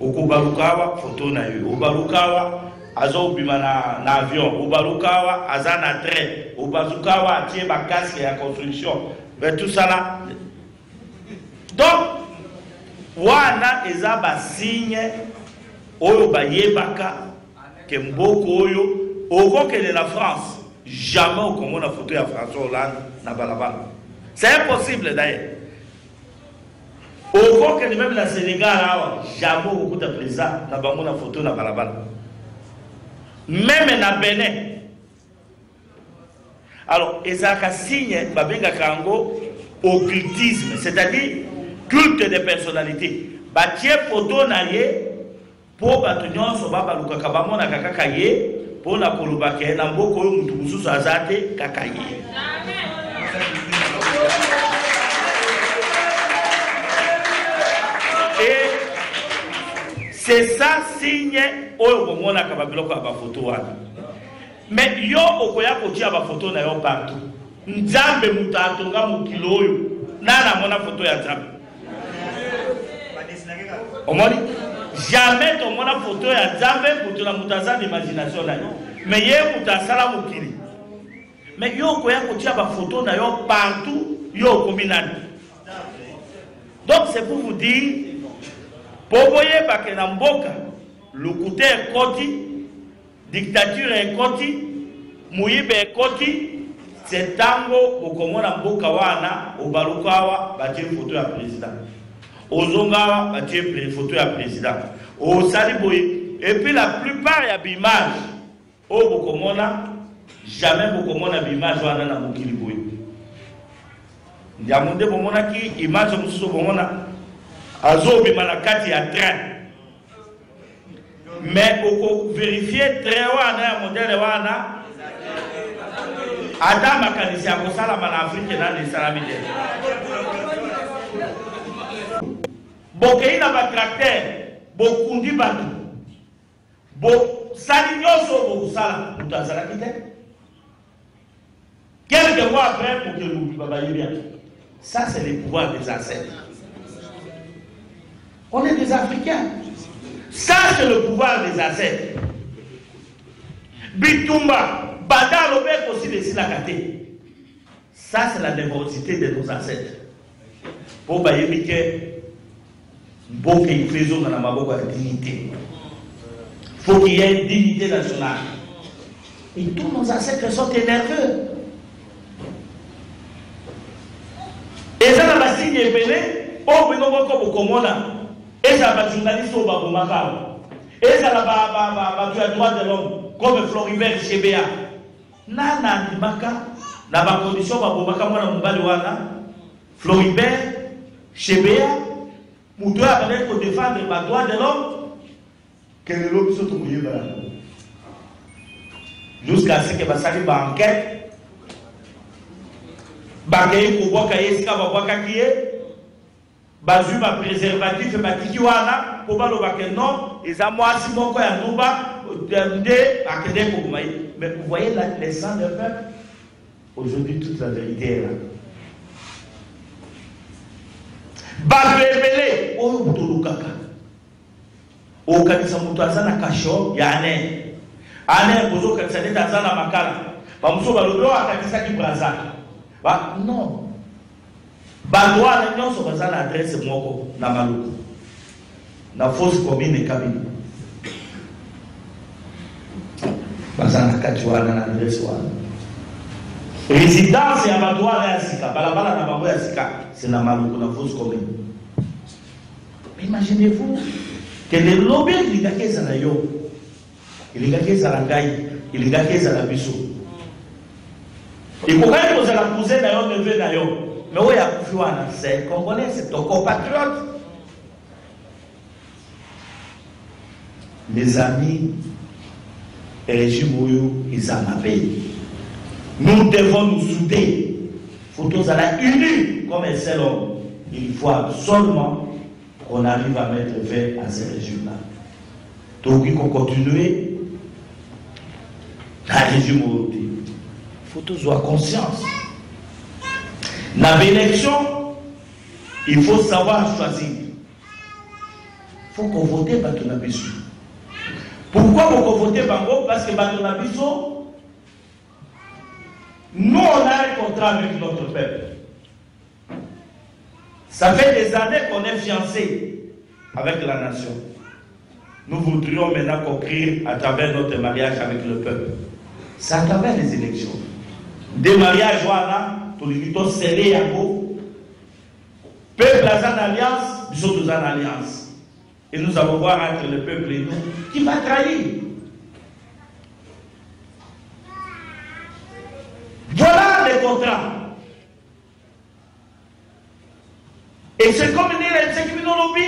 okubarukawa photo na ye obarukawa azo bima na avion obarukawa azana train obazukawa atie ba casque ya construction mais tout ça là donc wana eza ba signe oyo bayebaka ke mboko oyo okokele na France jamais okomona photo ya François Hollande na balabala. C'est impossible d'ailleurs. Okokele même na Sénégal awa jamais okuta président na bango na photo na balabala. Même na Bénin. Alors ezaka signe babengaka yango occultisme, c'est-à-dire culte des personnalités. Batie photo na ye po bato nyonso babalukaka bamona kaka ye po na koloba ke na mboko oyo mutu mususu azate kaka ye. Et c'est ça signe oyo komona ka babiloko ya bafoto wana. Mais yo okoya kotia bafoto na yo partout. Nzambe mutu atonga mokilo oyo nana mona foto ya Nzambe. Omoni jamais ton mona photo ya Nzambe pour la mutaza d'imagination là. Mais yé mutasala mukili. Mais yo koya kotia ba photo na yo partout yo kominani. Donc c'est pour vous dire poboye bakena mboka le côté koti dictature est koti muyibe koti c'est tango okomona mboka wana obalukawa batie photo ya président. Ozongawa batie photo ya président. Au Saliboye. Et puis la plupart y a bimage. Au Bokomona, jamais Bokomona bimage wana na mokili boye. Ndiamunde bomona ki image mususu bomona azo bimana kati ya train. Mais oko vérifier train wana ya modèle wana ata makanisi akosala na Afrique na les salamide. Bokei na ba tracteur bokundi batu bo sali nyoso bokusala mutazala kite quelques mois après pour que nous baba bien. Ça c'est le pouvoir des ancêtres. On est des Africains. Ça c'est le pouvoir des ancêtres. Bitumba bada lobek aussi les silakate. Ça c'est la diversité de nos ancêtres. Pour bayebike bon qu'il faisons dans la maboko la dignité. Il faut qu'il y ait une dignité nationale. Et tous nos ancêtres sont énerveux. Et ça, la bastille est belée, on peut nous voir comme au Comona. Et ça, la journaliste au Baboumakao. Et ça, la droit de l'homme, comme Floribert Chebea. Nana, Dimaka, na ba condition Baboumaka, moi, na Mbali Wana, Floribert Chebea. Nous devons défendre les droits de l'homme que l'homme soit mouillé. Jusqu'à ce que vous sachiez une enquête. Bagaye pour voir qu'il y a un préservatif et batiki wana pour voir que non, ils ont moi si mon coin nouba mais vous voyez les sangs de peuple. Aujourd'hui toute la vérité est là. Babebele oyo butulukaka okanisa mutu azana kasho ya ane bozo kanisa neta azana makala bamuso balodo akanisa ki braza ba non bandwa na nyonso bazana adresse moko na maluku na fosse commune kabini bazana kati wana na adresse wana résidence ya badouane ya sika balabala na bango ya sika c'est na maluku na fosse commune. Imaginez-vous que le lobby ilingaki ezala yo, ilingaki ezala ngai, ilingaki ezala biso. Ikokaki kozala cousin na yo, neveu na yo, mais oyo akufi wana c'est congolais, c'est ton compatriote. Mes amis, le régime oyo ezala paix. Nous devons nous souder. Il faut tous aller unis comme un seul homme. Il faut absolument qu'on arrive à mettre fin à ce régime-là. Donc, il faut continuer dans le régime. Il faut tous avoir conscience. Dans l'élection, il faut savoir choisir. Il faut qu'on vote pour Batonabiso. Pourquoi vous votez Bango? Parce que Batonabiso, nous, on a un contrat avec notre peuple. Ça fait des années qu'on est fiancés avec la nation. Nous voudrions maintenant conclure à travers notre mariage avec le peuple. C'est à travers les élections. Des mariages, voilà, pour les gens scellés à vous. Peuple a une alliance, nous sommes en alliance. Et nous allons voir entre le peuple et nous qui va trahir. Voilà les contrats. Et c'est comme dit le lobby,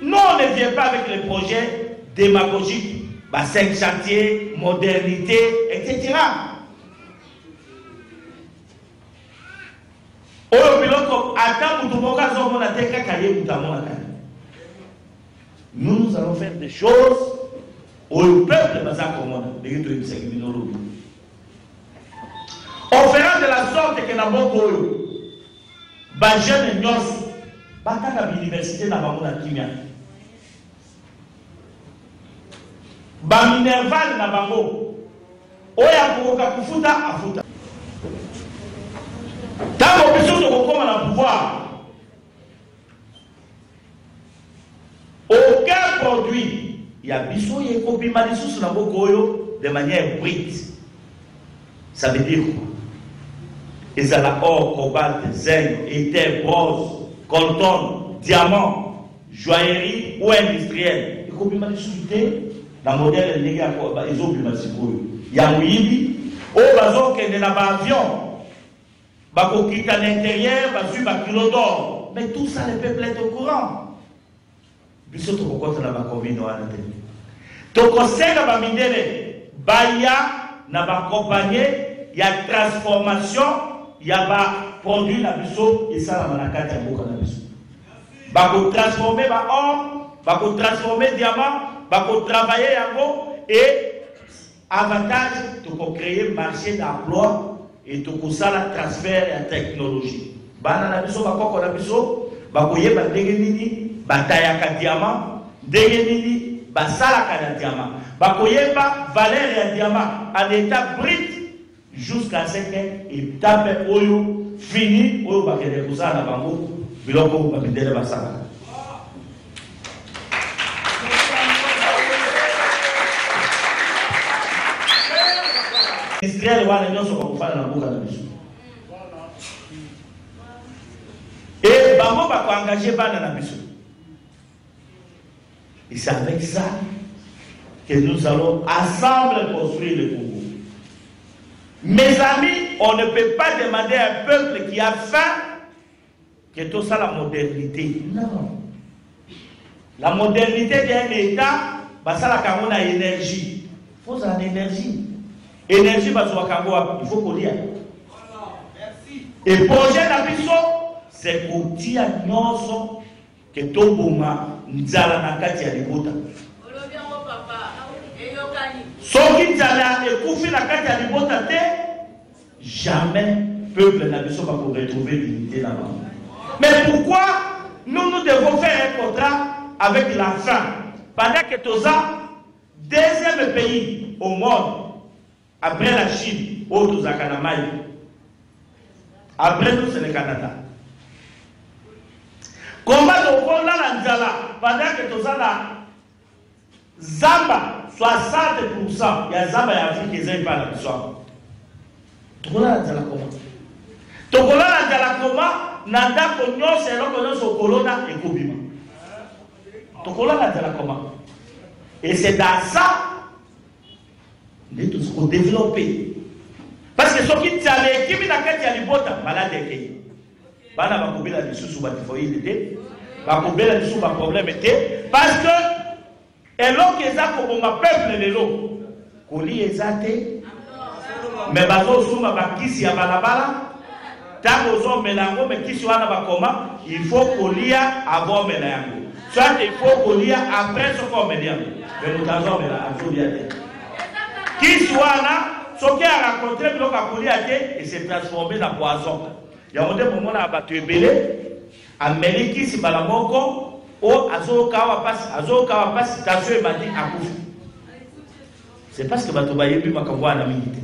nous on ne vient pas avec les projets démagogiques, 5 chantiers, modernité, etc. Nous allons faire des choses où le peuple va s'accommoder. On fera de la sorte que na boko ba jeune nyos ba kaka l'université na bango na kimia ba minerval na bango oya koka kufuta afuta tango biso to kokoma na pouvoir aucun produit ya biso ye kobima lisusu na boko oyo de manière brute. Ça veut dire quoi? Ils ont or, cobalt, zinc, éther, bronze, coltan, diamant, joaillerie ou industriel. Il faut bien discuter dans le modèle légal. Ils ont bien discuté. Il y a un oui, au bazar qui est dans l'avion, bako quitte à l'intérieur, basu bakilo d'or. Mais tout ça, le peuple est au courant. Biso to kokota na bakomino anate. To kosenga ba mindele, baya na ba compagnie, il y a transformation. Il y a des produits na biso et ça la manakati ya boka na biso. Bako transformer ba or, bako transformer diamant, bako travailler yango et avantage to ko créer marché d'emploi et to ko sala transfert ya technologie. Bana na biso bakoko na biso bako yeba ndenge nini batayaka diamant, ndenge nini basalaka na diamant. Bako yeba valeur ya diamant en état brut jusqu'à ce qu'il tape oyo fini oyo bakende kozala na bango biloko bakendele basala. Israël wana nyonso bakofana na mboka na biso. Et bango bako engagé bana na biso. Et c'est avec ça que nous allons ensemble construire le Congo. Mes amis, on ne peut pas demander à un peuple qui a faim que tout ça la modernité. Non. La modernité d'un État, ça la Congo a énergie. Il faut ça l'énergie. Énergie, il faut qu'on y aille. Et projet d'ambition, c'est qu'on tire nyonso que tout bouma nzala na kati ya libota. Soki nzala ekufi na kati ya libota te, jamais peuple na biso va retrouver l'unité là-bas. Mais pourquoi nous devons faire un contrat avec la faim pendant que Toza, deuxième pays au monde après la Chine, au Toza Kanamai, après nous c'est le Canada. Comment nous avons la nzala pendant que Toza la Zamba 60% ya Zamba ya Afrique ezali pas la biso. tokolala nzala koma tokolala nzala koma na ndako nyonso eloko nyonso kolona ekobima tokolala nzala koma et c'est dans ça nde tozoko développer parce que soki nzala ekimi na kati ya libota malade ekei bana bakobela lisusu batifoide te bakobela lisusu baproblème te parce que eloko eza koboma peuple lelo kolia eza te me bazosumba bakisi ya balabala ntango ozomela yango me kisi wana bakoma il faut kolia avomela yango soit il faut kolia après soko omeli yango me moto azomela azolia te kisi wana soki arencontre biloko akolia te et se transforme na poison yango nde bomona bato ebele ameli kisi mbala moko o azokawa pasi tension ebandi akufi c'est parce que bato bayebi makambo wana mingi te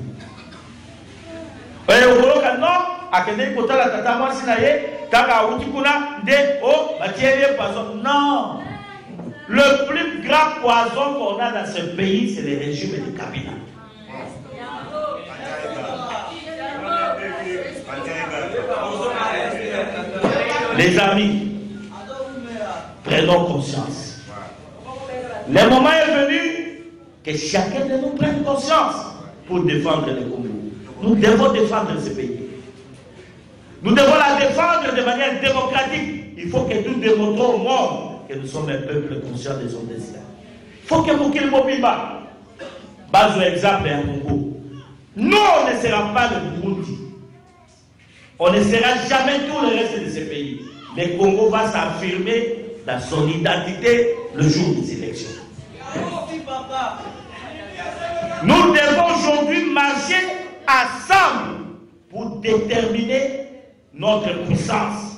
oye okoloka non akendeki kotala tata mwasi na ye ntango awuti kuna nde o batieli ye poison non le plus grand poison qu'on a dans ce pays c'est le régime de Kabila. Les amis, prenons conscience. Le moment est venu que chacun de nous prenne conscience pour défendre le Congo. Nous devons défendre ce pays. Nous devons la défendre de manière démocratique. Il faut que nous démontrons au monde que nous sommes un peuple conscient de son destin. Il faut que Moukil Mobimba, base exemple à Congo. Nous, on ne sera pas le Burundi. On ne sera jamais tout le reste de ce pays. Le Congo va s'affirmer dans son identité le jour des élections. Nous devons aujourd'hui marcher ensemble pour déterminer notre puissance.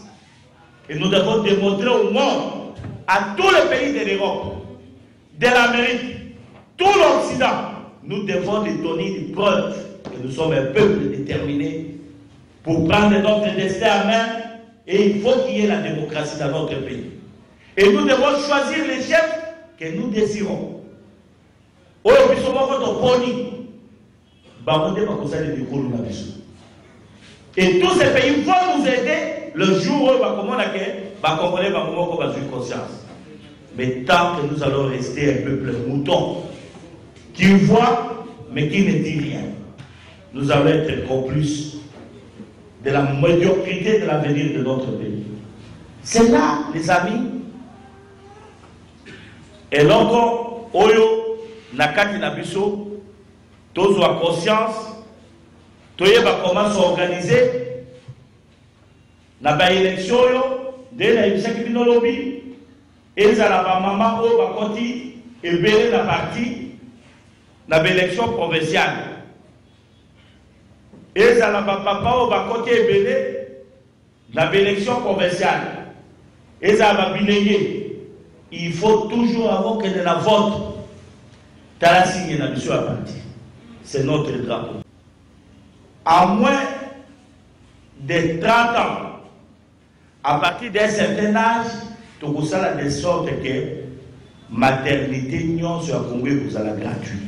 Et nous devons démontrer au monde, à tous les pays de l'Europe, de l'Amérique, tout l'Occident, nous devons lui donner des preuves que nous sommes un peuple déterminé pour prendre notre destin en main. Et il faut qu'il y ait la démocratie dans notre pays. Et nous devons choisir les chefs que nous désirons. Et tous ces pays vont nous aider le jour où on va conscience. Mais tant que nous allons rester un peuple mouton qui voit mais qui ne dit rien, nous allons être complices de la médiocrité de l'avenir de notre pays. C'est là, les amis, et l'encore, Oyo, Nakati Nabiso, tous ont conscience, Toyeba commence à organiser, la élection, dès la élection qui vient lobby, et la maman, Bakoti, et Bélé, la partie, la élection provinciale. Et ça n'a pas papa au bas côté belé la élection provinciale. Et ça va bilayer. Il faut toujours avoir que de la vote. T'as la signe la mission à partir. C'est notre drapeau. À moins de 30 ans, à partir d'un certain âge, tu as de sorte que maternité non sur la Congo vous allez gratuit.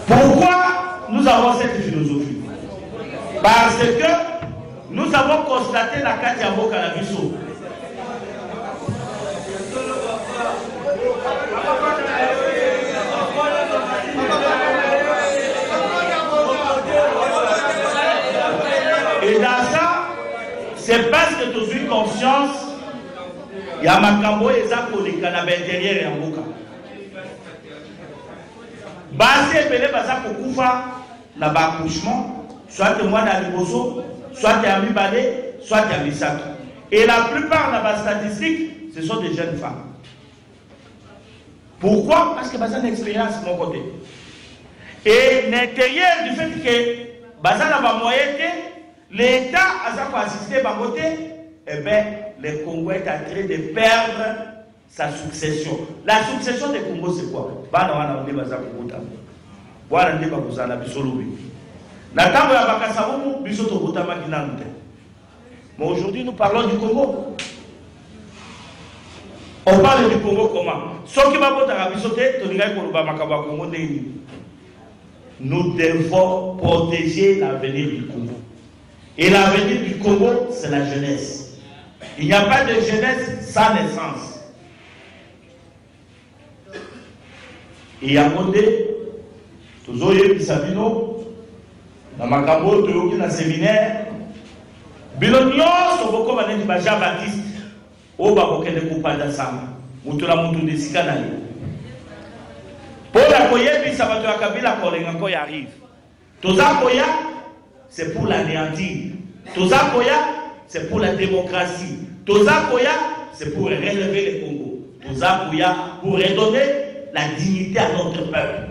Pourquoi nous avons cette philosophie? Parce que nous avons constaté la Katiambo Kanabiso. Et dans ça, c'est parce que tu as eu conscience, il y a Makambo et Zako de Canabé derrière et en Boka. Basé Belé Baza Kokufa, na accouchement, soit moi dans le bozo, soit à Mibale, soit à Misato. Et la plupart de la statistique, ce sont des jeunes femmes. Pourquoi? Parce que Baza a une expérience de mon côté. Et l'intérieur du fait que Baza n'a pas moyen, l'État a assisté à côté, eh bien, le Congo est en train de perdre sa succession. La succession des Congo, c'est quoi? Mais aujourd'hui, nous parlons du Congo. On parle du Congo comment? Ce qui va voter à Bissoté, tu dirais qu'on va Congo. nous devons protéger l'avenir du Congo. Et l'avenir du Congo, c'est la jeunesse. Il n'y a pas de jeunesse sans naissance. Et à côté, toujours les Sabino, dans ma cabo, dans le séminaire, Bilonio, sur beaucoup de Baja Baptiste, au Baroque de Coupada Sam, Moutoula Moutou de Sikanaï. Pour la Koye, ça va te Kabila quand il arrive. Toza Koya, c'est pour l'anéantir. Toza Koya, c'est pour la démocratie. Toza Koya, c'est pour relever le Congo. Toza Koya, pour redonner la dignité à notre peuple.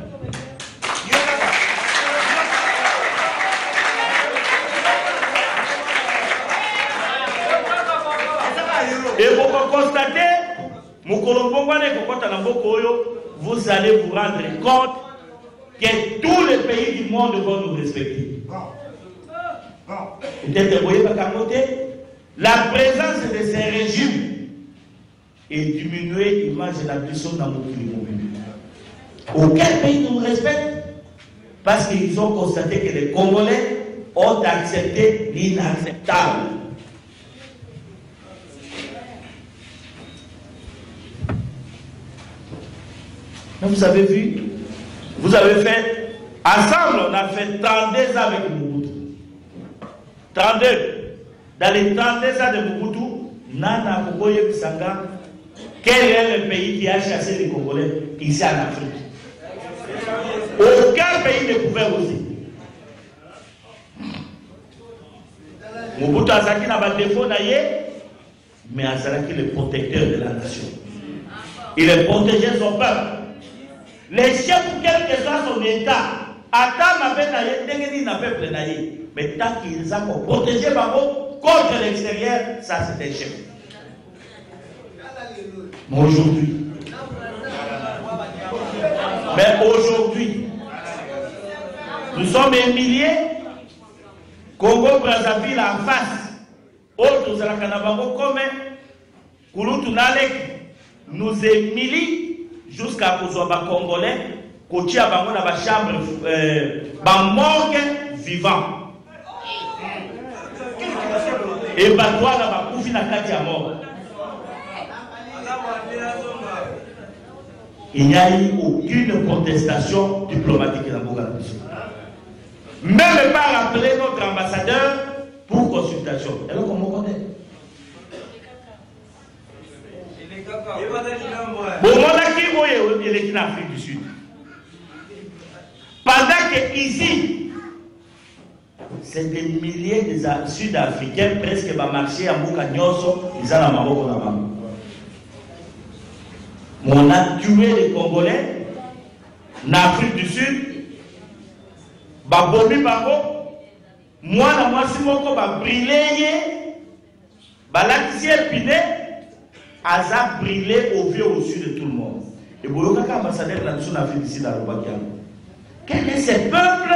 Et vous constatez, vous allez vous rendre compte que tous les pays du monde vont nous respecter. Peut-être vous voyez la présence de ces régimes est diminuée l'image de la personne dans notre pays. Aucun pays nous respecte parce qu'ils ont constaté que les Congolais ont accepté l'inacceptable. Vous avez vu, vous avez fait, ensemble on a fait 32 ans avec Mobutu. 32. Dans les 32 ans de Mobutu, Nana Kokoye Kisanga, quel est le pays qui a chassé les Congolais ici en Afrique? Aucun pays ne pouvait oser. Mobutu Azaki n'a pas de défaut, mais Azaki est le protecteur de la nation. Il a protégé son peuple. Les chefs, quel que soit son état, attendent ma peuple, mais tant qu'ils ont protégé contre l'extérieur, ça c'est un chef. Mais aujourd'hui, nous sommes des milliers, Congo, Brazzaville en face, autres, comme nous émilient jusqu'à ce que les Congolais, qui ont dans chambre, morgue vivant. Et Batois n'a pas pu faire mort. Il n'y a eu aucune contestation diplomatique dans Bougainville. Même pas appeler notre ambassadeur pour consultation. Et là, comment on est? Bon, il est en Afrique du Sud. Pendant que ici, c'est des milliers de Sud-Africains presque qui vont marcher à Moukagnoso, ils ont la Maroc là-bas. On a tué les Congolais en Afrique du Sud. Babomi Babo, moi, si moko va briller, balatisi épiné, Aza briller au vieux au sud de tout le monde. Et vous voyez qu'un ambassadeur là-dessus en Afrique du Sud, quel est ce peuple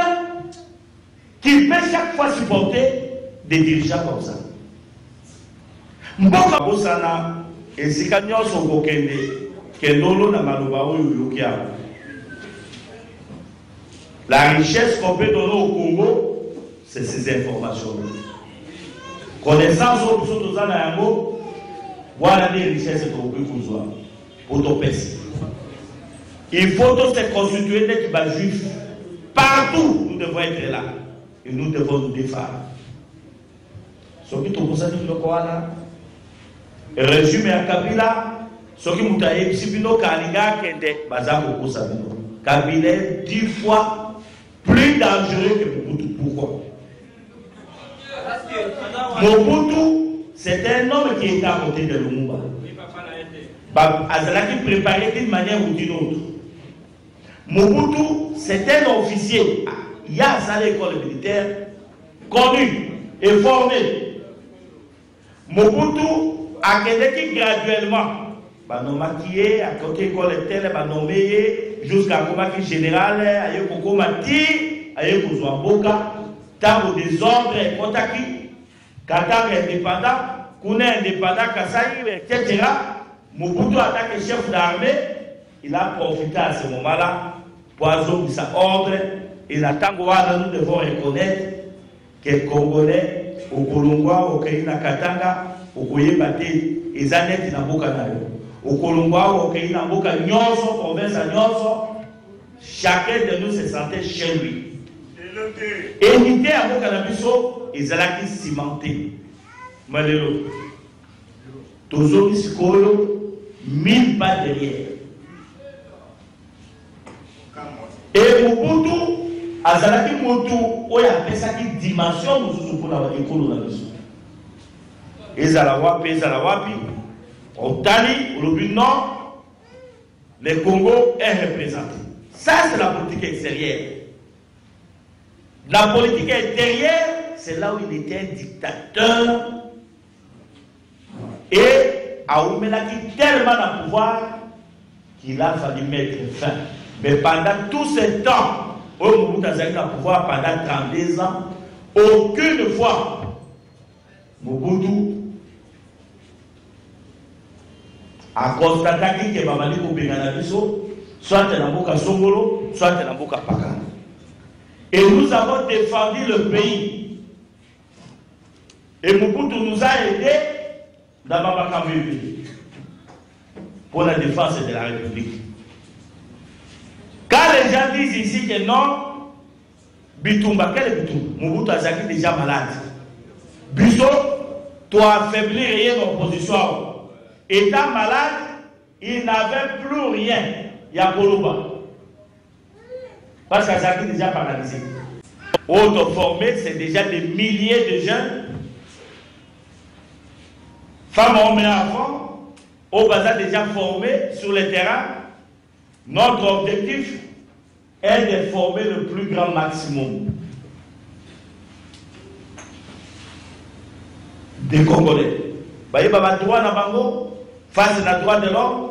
qui peut chaque fois supporter des dirigeants comme ça? Mboka Bosana et Sikanyo Sokokende, Kendolo na Maloba Yokia. La richesse qu'on peut donner au Congo, c'est ces informations. Connaissance aux autres Zanayamo, voilà les richesses qu'on peut voir. Il faut se constituer des juifs. Partout, nous devons être là. Et nous devons nous défendre. Ce qui est le Koala, résumé à Kabila, ce qui est Sibino Kaliga, Kabila est 10 fois plus dangereux que Mobutu. Pourquoi? Mobutu, c'est un homme qui est à côté de Lumumba. Azalaki préparé d'une manière ou d'une autre. Mobutu, c'est un officier. Il y a à l'école militaire, connu et formé. Mobutu a été graduellement. Maquillé, à côté de l'école telle, nommé jusqu'à un général, à Yoko Mati, à Yoko Zouamboka, tant des ordres et Kotaki, Qatar indépendant, Kouné indépendant, Kassaï, etc. Mobutu attaque chef d'armée, il a profité à ce moment-là pour avoir sa ordre et nous devons reconnaître que les Congolais, au Kolongwa, au Keïna Katanga, au Koyebate, et Zanet Naboka Nayo. Au Kolongwa, au Keïna Naboka Nyonso, province à Nyonso, chacun de nous se sentait chez lui. Et l'idée à Boka Nabiso, ils allaient cimenter. Malheureusement. Toujours Sikolo, 1000 pas derrière. Et Mobutu, Azalaki Motu, on a fait ça qui dimension nous pour la école de la maison. Et Zalawapi, au Tali, au Lobby Nord, le Congo est représenté. Ça, c'est la politique extérieure. La politique intérieure, c'est là où il était un dictateur. Et Aoumelaki tellement de pouvoir qu'il a fallu mettre fin. Mais pendant tout ce temps, au Mobutu a le pouvoir pendant 32 ans, aucune fois Mobutu a constaté que Mamadi Koubengana Biso, soit dans Mboka Songolo, soit dans Mboka Paka. Et nous avons défendu le pays. Et Mobutu nous a aidés dans Mabakambi pour la défense de la République. Quand les gens disent ici que non, Bitumba, quel est Bitumba? Mobutu a déjà malade. Biso, toi affaiblir rien d'opposition. Étant malade, il n'avait plus rien. Il y a Koloba. Parce qu'Azaki est déjà paralysé. Auto-formé, c'est déjà des milliers de jeunes. Femmes, hommes et enfants, au bazar déjà formés sur le terrain. Notre objectif est de former le plus grand maximum des Congolais. Baye baba droit na bango, face na droit de l'homme.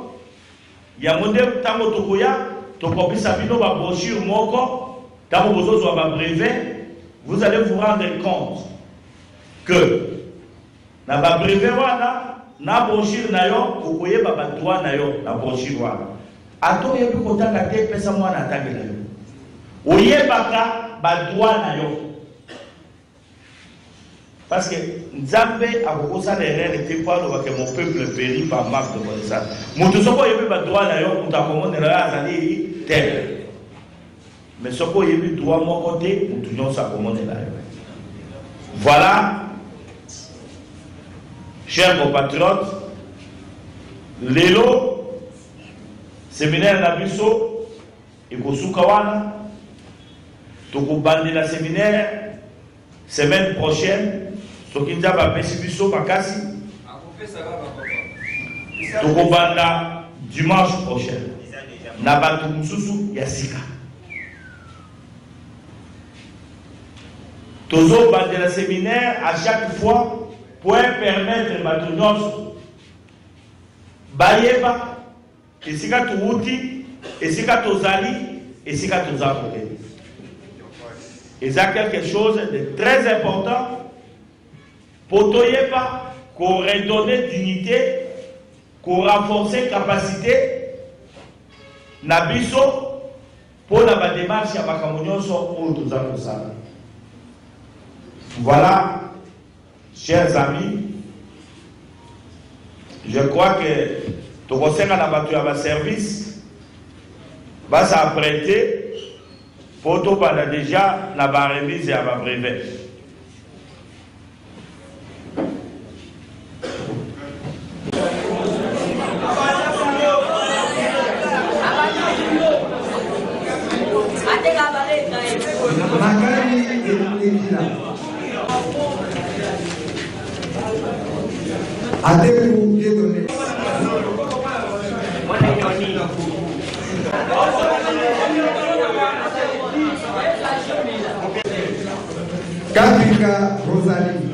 Ya monde tango tokoya, tokopisa bino ba brochure moko, tango bozozo ba brevet, vous allez vous rendre compte que na ba brevet wana na brochure na yo okoye baba droit na yo na brochure wana. Ato yebi kotanga te pesa mwana atangela yo. Oyebaka ba droit na yo. Parce que Nzambe a beaucoup d'erreurs et des fois que mon peuple périt par manque de connaissance. Mon tout ce qu'on a pas droit d'ailleurs pour ta commande de la azali tel. Mais ce qu'on a eu droit à mon côté, nous tenons sa commande là. Voilà, chers compatriotes, l'élo, séminaire Nabiso, et Kosukawana, Tokobande la séminaire, semaine prochaine. Tokinza ba pesibiso makasi. Tokobanda dimanche prochain. Na batu mususu ya sika. Tozo bande la séminaire à chaque fois pour permettre batu nyonso bayeba esika tuuti, esika tozali, esika tozakoke. Et ça quelque chose de très important. Pour pas qu'on redonne dignité, qu'on renforce capacité, Nabiso pour la démarche à Makamounion sur autres accords. Voilà, chers amis, je crois que tout conseil à la battu à ma service va s'apprêter pour tout pendant déjà la remise à ma brevet. Katrika Rosalie.